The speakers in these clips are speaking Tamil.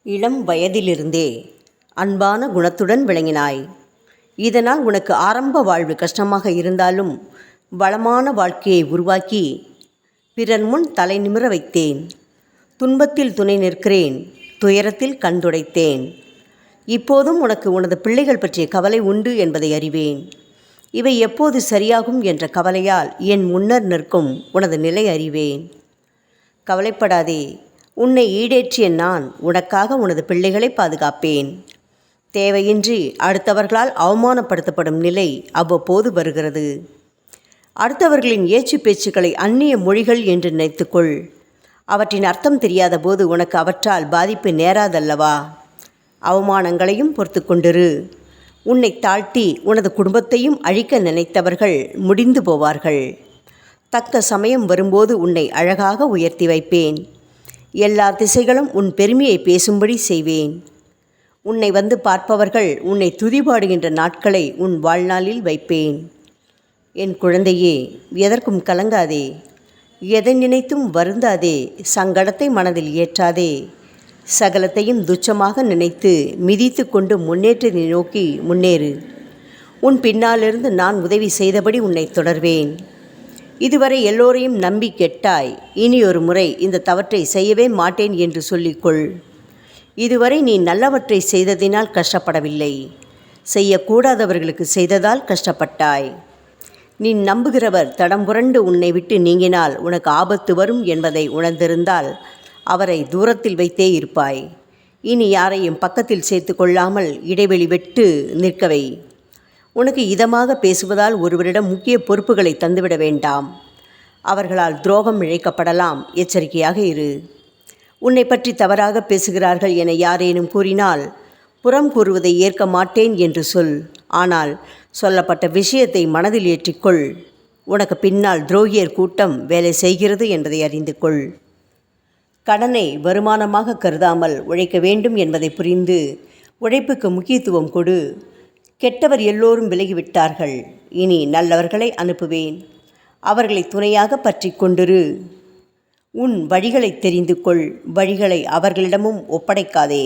இளம் வயதிலிருந்தே அன்பான குணத்துடன் விளங்கினாய். இதனால் உனக்கு ஆரம்ப வாழ்வு கஷ்டமாக இருந்தாலும் வளமான வாழ்க்கையை உருவாக்கி பிறர் முன் தலை நிமிர வைத்தேன். துன்பத்தில் துணை நிற்கிறேன், துயரத்தில் கண் துடைத்தேன். இப்போதும் உனக்கு உனது பிள்ளைகள் பற்றிய கவலை உண்டு என்பதை அறிவேன். இவை எப்போது சரியாகும் என்ற கவலையால் என் முன்னர் நிற்கும் உனது நிலை அறிவேன். கவலைப்படாதே, உன்னை ஈடேற்றிய நான் உனக்காக உனது பிள்ளைகளை பாதுகாப்பேன். தேவையின்றி அடுத்தவர்களால் அவமானப்படுத்தப்படும் நிலை அவ்வப்போது வருகிறது. அடுத்தவர்களின் ஏச்சு பேச்சுக்களை அந்நிய மொழிகள் என்று நினைத்துக்கொள். அவற்றின் அர்த்தம் தெரியாத போது உனக்கு அவற்றால் பாதிப்பு நேராதல்லவா? அவமானங்களையும் பொறுத்து கொண்டிரு. உன்னை தாழ்த்தி உனது குடும்பத்தையும் அழிக்க நினைத்தவர்கள் முடிந்து போவார்கள். தக்க சமயம் வரும்போது உன்னை அழகாக உயர்த்தி வைப்பேன். எல்லா திசைகளும் உன் பெருமையை பேசும்படி செய்வேன். உன்னை வந்து பார்ப்பவர்கள் உன்னை துதிபாடுகின்ற நாட்களை உன் வாழ்நாளில் வைப்பேன். என் குழந்தையே, எதற்கும் கலங்காதே, எதை நினைத்தும் வருந்தாதே, சங்கடத்தை மனதில் ஏற்றாதே. சகலத்தையும் துச்சமாக நினைத்து மிதித்து கொண்டு முன்னேற்றத்தை நோக்கி முன்னேறு. உன் பின்னாலிருந்து நான் உதவி செய்தபடி உன்னை தொடர்வேன். இதுவரை எல்லோரையும் நம்பி கெட்டாய். இனி ஒரு முறை இந்த தவற்றை செய்யவே மாட்டேன் என்று சொல்லிக்கொள். இதுவரை நீ நல்லவற்றை செய்ததினால் கஷ்டப்படவில்லை, செய்யக்கூடாதவர்களுக்கு செய்ததால் கஷ்டப்பட்டாய். நீ நம்புகிறவர் தடம் புரண்டு உன்னை விட்டு நீங்கினால் உனக்கு ஆபத்து வரும் என்பதை உணர்ந்திருந்தால் அவரை தூரத்தில் வைத்தே இருப்பாய். இனி யாரையும் பக்கத்தில் சேர்த்து கொள்ளாமல் இடைவெளி விட்டு நிற்கவை. உனக்கு இதமாக பேசுவதால் ஒருவரிடம் முக்கிய பொறுப்புகளை தந்துவிட வேண்டாம். அவர்களால் துரோகம் இழைக்கப்படலாம். எச்சரிக்கையாக இரு. உன்னை பற்றி தவறாக பேசுகிறார்கள் என யாரேனும் கூறினால் புறம் கூறுவதை ஏற்க மாட்டேன் என்று சொல். ஆனால் சொல்லப்பட்ட விஷயத்தை மனதில் ஏற்றிக்கொள். உனக்கு பின்னால் துரோகியர் கூட்டம் வேலை செய்கிறது என்பதை அறிந்து கொள். கடனை வருமானமாக கருதாமல் உழைக்க வேண்டும் என்பதை புரிந்து உழைப்புக்கு முக்கியத்துவம் கொடு. கெட்டவர் எல்லோரும் விலகிவிட்டார்கள். இனி நல்லவர்களை அனுப்புவேன். அவர்களை துணையாக பற்றி கொண்டிரு. உன் வழிகளை தெரிந்து கொள். வழிகளை அவர்களிடமும் ஒப்படைக்காதே.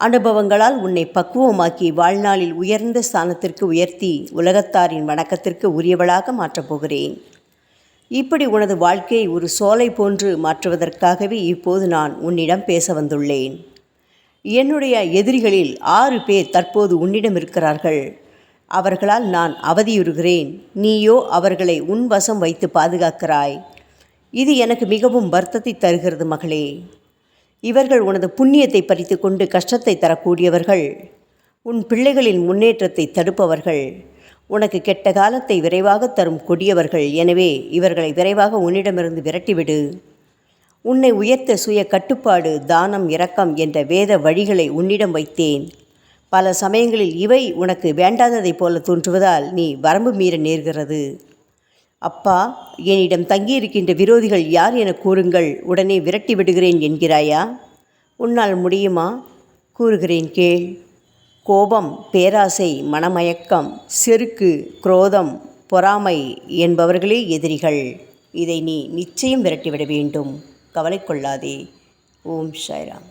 அனுபவங்களால் உன்னை பக்குவமாக்கி வாழ்நாளில் உயர்ந்த ஸ்தானத்திற்கு உயர்த்தி உலகத்தாரின் வணக்கத்திற்கு உரியவளாக மாற்றப் போகிறேன். இப்படி உனது வாழ்க்கையை ஒரு சோலை போன்று மாற்றுவதற்காகவே இப்போது நான் உன்னிடம் பேச வந்துள்ளேன். என்னுடைய எதிரிகளில் 6 பேர் தற்போது உன்னிடம் இருக்கிறார்கள். அவர்களால் நான் அவதியுறுகிறேன். நீயோ அவர்களை உன் வசம் வைத்து பாதுகாக்கிறாய். இது எனக்கு மிகவும் வருத்தத்தை தருகிறது மகளே. இவர்கள் உனது புண்ணியத்தை பறித்து கொண்டு கஷ்டத்தை தரக்கூடியவர்கள். உன் பிள்ளைகளின் முன்னேற்றத்தை தடுப்பவர்கள். உனக்கு கெட்ட காலத்தை விரைவாக தரும் கொடியவர்கள். எனவே இவர்களை விரைவாக உன்னிடமிருந்து விரட்டிவிடு. உன்னை உயர்த்த சுய கட்டுப்பாடு, தானம், இரக்கம் என்ற வேத வழிகளை உன்னிடம் வைத்தேன். பல சமயங்களில் இவை உனக்கு வேண்டாததைப் போல தோன்றுவதால் நீ வரம்பு மீற நேர்கிறது. அப்பா, என்னிடம் தங்கியிருக்கின்ற விரோதிகள் யார் என கூறுங்கள், உடனே விரட்டி விடுகிறேன் என்கிறாயா? உன்னால் முடியுமா? கூறுகிறேன் கேள். கோபம், பேராசை, மனமயக்கம், செருக்கு, குரோதம், பொறாமை என்பவர்களே எதிரிகள். இதை நீ நிச்சயம் விரட்டிவிட வேண்டும். கவலை கொள்ளாதே. ஓம் சாய்ராம்.